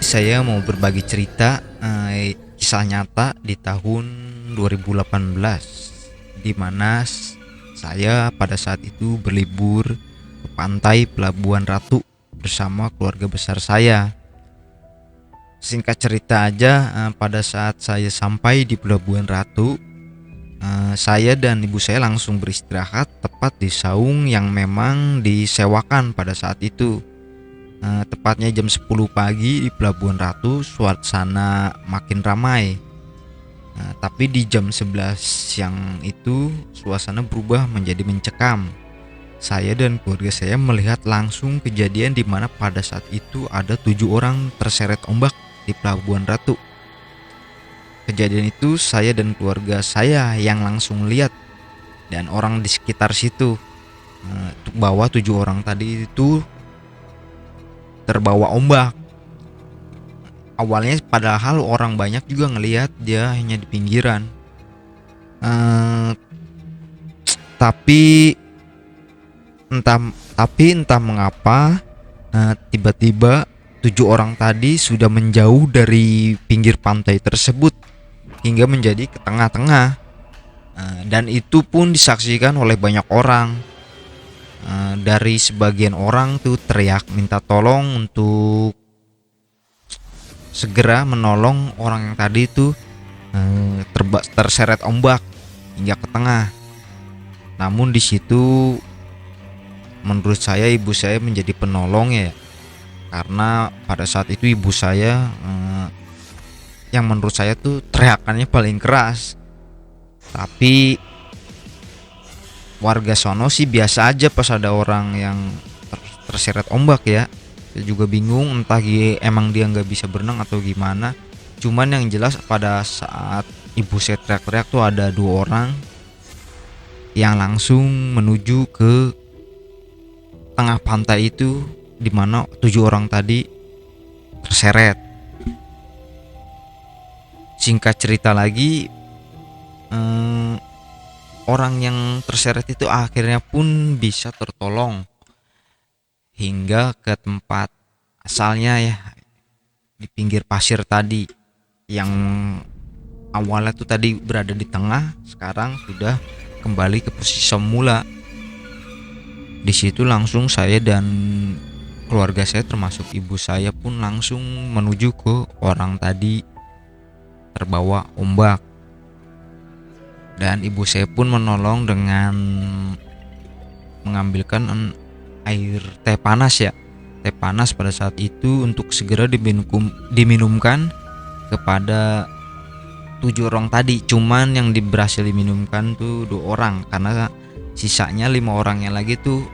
Saya mau berbagi cerita kisah nyata di tahun 2018 di mana saya pada saat itu berlibur ke pantai Pelabuhan Ratu bersama keluarga besar saya. Singkat cerita aja, pada saat saya sampai di Pelabuhan Ratu, saya dan ibu saya langsung beristirahat tepat di saung yang memang disewakan pada saat itu. Tepatnya jam 10 pagi di Pelabuhan Ratu, suasana makin ramai. Tapi di jam 11 siang itu suasana berubah menjadi mencekam. Saya dan keluarga saya melihat langsung kejadian di mana pada saat itu ada 7 orang terseret ombak di Pelabuhan Ratu. Kejadian itu saya dan keluarga saya yang langsung lihat, dan orang di sekitar situ, bahwa 7 orang tadi itu terbawa ombak. Awalnya padahal orang banyak juga ngelihat dia hanya di pinggiran. Eh, tapi entah entah mengapa, tiba-tiba 7 orang tadi sudah menjauh dari pinggir pantai tersebut hingga menjadi ke tengah-tengah. Dan itu pun disaksikan oleh banyak orang. Dari sebagian orang tuh teriak minta tolong untuk segera menolong orang yang tadi itu terseret ombak hingga ke tengah. Namun di situ menurut saya ibu saya menjadi penolong ya, karena pada saat itu ibu saya yang menurut saya tuh teriakannya paling keras. Tapi warga sono sih biasa aja pas ada orang yang terseret ombak ya. Saya juga bingung entah emang dia nggak bisa berenang atau gimana. Cuman yang jelas pada saat ibu saya teriak-teriak tuh ada 2 orang yang langsung menuju ke tengah pantai itu di mana 7 orang tadi terseret. Singkat cerita lagi, orang yang terseret itu akhirnya pun bisa tertolong hingga ke tempat asalnya ya, di pinggir pasir tadi, yang awalnya tuh tadi berada di tengah, sekarang sudah kembali ke posisi semula. Di situ langsung saya dan keluarga saya termasuk ibu saya pun langsung menuju ke orang tadi terbawa ombak. Dan ibu saya pun menolong dengan mengambilkan air teh panas ya. Teh panas pada saat itu untuk segera diminumkan kepada 7 orang tadi. Cuman yang berhasil diminumkan tuh 2 orang, karena sisanya 5 orang yang lagi tuh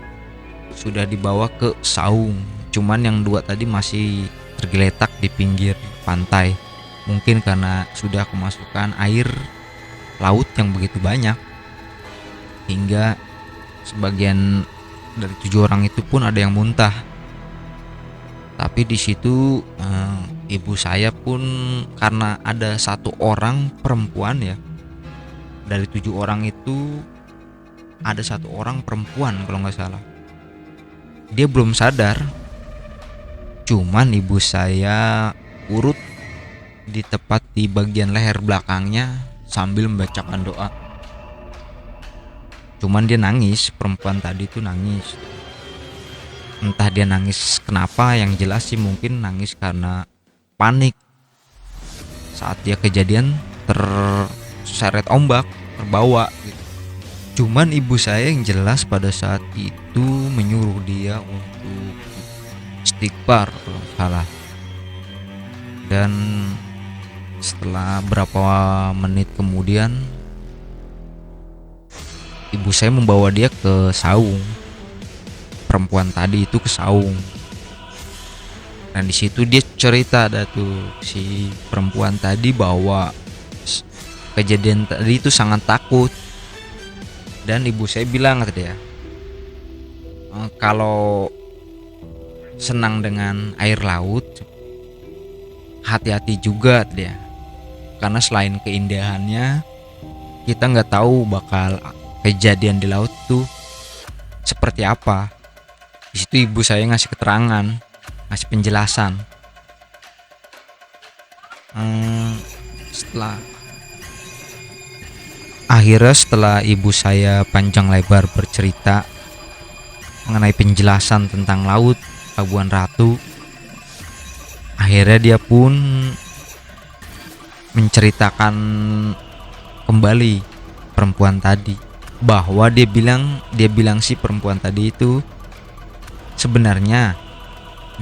sudah dibawa ke saung. Cuman yang 2 tadi masih tergeletak di pinggir pantai. Mungkin karena sudah kemasukan air laut yang begitu banyak, hingga sebagian dari 7 orang itu pun ada yang muntah. Tapi di situ ibu saya pun, karena ada 1 orang perempuan ya, dari 7 orang itu ada 1 orang perempuan kalau nggak salah, dia belum sadar. Cuman ibu saya urut di tepat di bagian leher belakangnya sambil membacakan doa. Cuman dia nangis, perempuan tadi tuh nangis. Entah dia nangis kenapa, yang jelas sih mungkin nangis karena panik saat dia kejadian terseret ombak, terbawa gitu. Cuman ibu saya yang jelas pada saat itu menyuruh dia untuk istighfar kalau salah. Dan setelah berapa menit kemudian, ibu saya membawa dia ke saung. Perempuan tadi itu ke saung. Dan di situ dia cerita, ada tuh si perempuan tadi bahwa kejadian tadi itu sangat takut. Dan ibu saya bilang kata dia, kalau senang dengan air laut, hati-hati juga dia. Karena selain keindahannya, kita nggak tahu bakal kejadian di laut tuh seperti apa. Di situ ibu saya ngasih keterangan, ngasih penjelasan. Eh, setelah setelah ibu saya panjang lebar bercerita mengenai penjelasan tentang laut Labuan Ratu, akhirnya dia pun menceritakan kembali perempuan tadi, bahwa dia bilang si perempuan tadi itu sebenarnya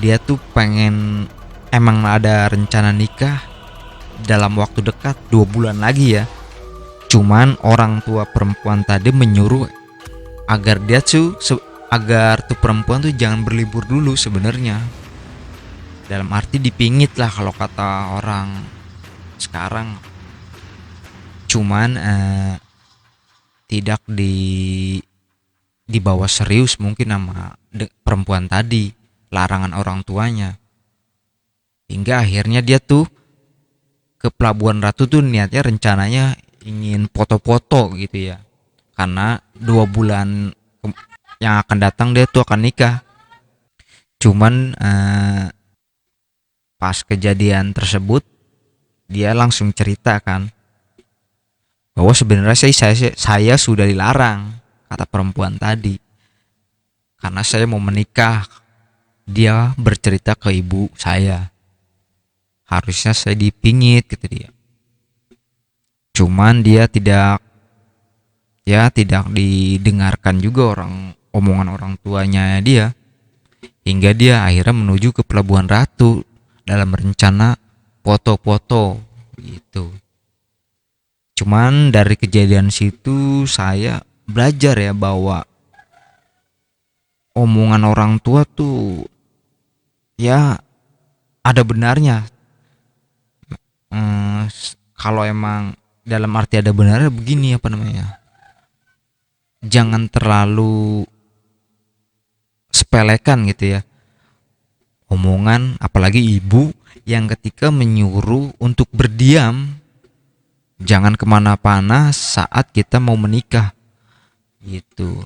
dia tuh pengen, emang ada rencana nikah dalam waktu dekat 2 bulan lagi ya. Cuman orang tua perempuan tadi menyuruh agar agar tuh perempuan tuh jangan berlibur dulu sebenarnya. Dalam arti dipingit lah kalau kata orang sekarang. Cuman tidak dibawa serius mungkin sama perempuan tadi, larangan orang tuanya. Hingga akhirnya dia tuh ke Pelabuhan Ratu tuh niatnya rencananya ingin foto-foto gitu ya. Karena 2 bulan yang akan datang dia tuh akan nikah. Cuman pas kejadian tersebut dia langsung ceritakan bahwa sebenarnya saya sudah dilarang, kata perempuan tadi, karena saya mau menikah. Dia bercerita ke ibu saya, harusnya saya dipingit gitu dia. Cuman dia tidak didengarkan juga omongan orang tuanya dia, hingga dia akhirnya menuju ke Pelabuhan Ratu dalam rencana foto-foto gitu. Cuman dari kejadian situ saya belajar ya bahwa omongan orang tua tuh ya ada benarnya. Kalau emang dalam arti ada benarnya begini, apa namanya, jangan terlalu sepelekan gitu ya omongan, apalagi ibu yang ketika menyuruh untuk berdiam, jangan kemana-mana saat kita mau menikah gitu.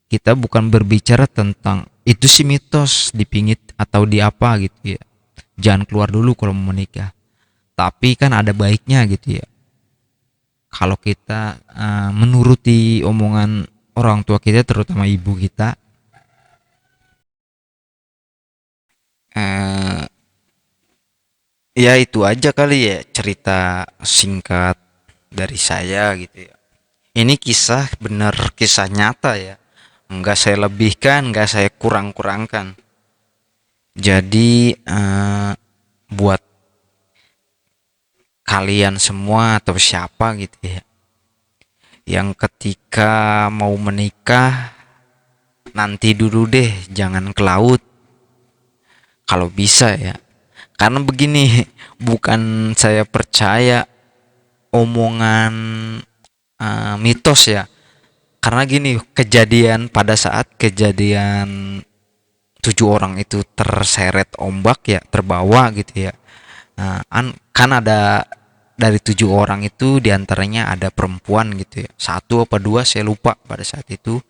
Kita bukan berbicara tentang itu sih mitos dipingit atau di apa gitu ya, jangan keluar dulu kalau mau menikah. Tapi kan ada baiknya gitu ya, kalau kita menuruti omongan orang tua kita, terutama ibu kita. eh, Ya itu aja kali ya cerita singkat dari saya gitu ya. Ini kisah bener, kisah nyata ya. Enggak saya lebihkan, enggak saya kurang-kurangkan. Jadi buat kalian semua atau siapa gitu ya, yang ketika mau menikah, nanti dulu deh, jangan ke laut kalau bisa ya. Karena begini, bukan saya percaya omongan mitos ya. Karena gini, pada saat kejadian 7 orang itu terseret ombak ya, terbawa gitu ya. Kan ada dari 7 orang itu diantaranya ada perempuan gitu ya. Satu apa dua saya lupa pada saat itu.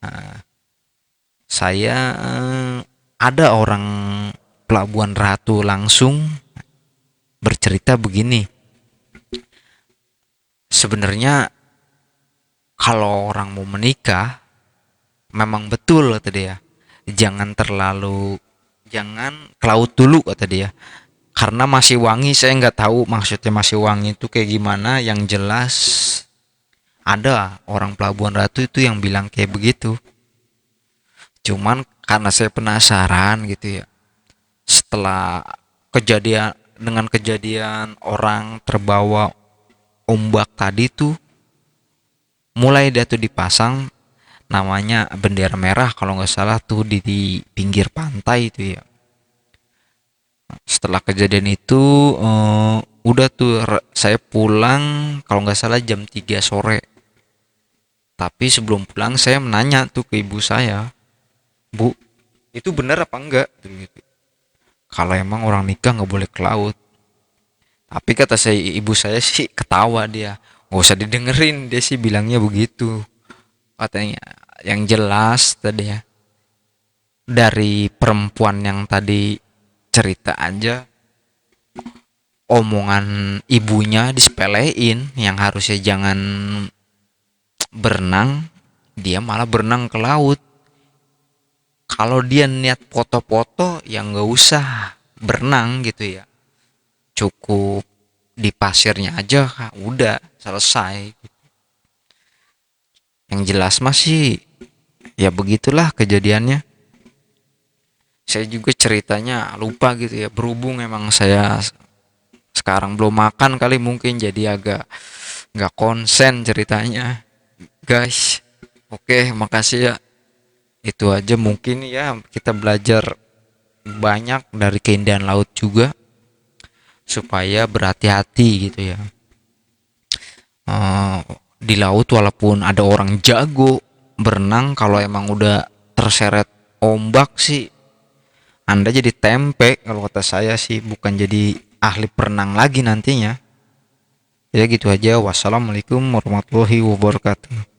Nah, saya ada orang Pelabuhan Ratu langsung bercerita begini. Sebenarnya kalau orang mau menikah, memang betul kata dia, jangan ke laut dulu kata dia, karena masih wangi. Saya nggak tahu maksudnya masih wangi itu kayak gimana, yang jelas ada orang Pelabuhan Ratu itu yang bilang kayak begitu. Cuman karena saya penasaran gitu ya, setelah kejadian orang terbawa ombak tadi tuh, mulai dia tuh dipasang namanya bendera merah kalau nggak salah tuh di pinggir pantai itu ya. Setelah kejadian itu udah tuh saya pulang kalau nggak salah jam 3 sore. Tapi sebelum pulang saya menanya tuh ke ibu saya, Bu, itu benar apa enggak gitu. Kalau emang orang nikah nggak boleh ke laut. Tapi kata ibu saya sih ketawa dia, nggak usah didengerin, dia sih bilangnya begitu. Katanya yang jelas tadi ya, dari perempuan yang tadi cerita aja omongan ibunya disepelein, yang harusnya jangan berenang, dia malah berenang ke laut. Kalau dia niat foto-foto ya nggak usah berenang gitu ya, cukup di pasirnya aja udah selesai. Yang jelas masih ya begitulah kejadiannya. Saya juga ceritanya lupa gitu ya, berhubung emang saya sekarang belum makan kali, mungkin jadi agak nggak konsen ceritanya guys. Oke, makasih ya. Itu aja mungkin ya, kita belajar banyak dari keindahan laut juga, supaya berhati-hati gitu ya. Eh, di laut walaupun ada orang jago berenang, kalau emang udah terseret ombak sih Anda jadi tempe, kalau kata saya sih, bukan jadi ahli berenang lagi nantinya. Ya gitu aja. Wassalamualaikum warahmatullahi wabarakatuh.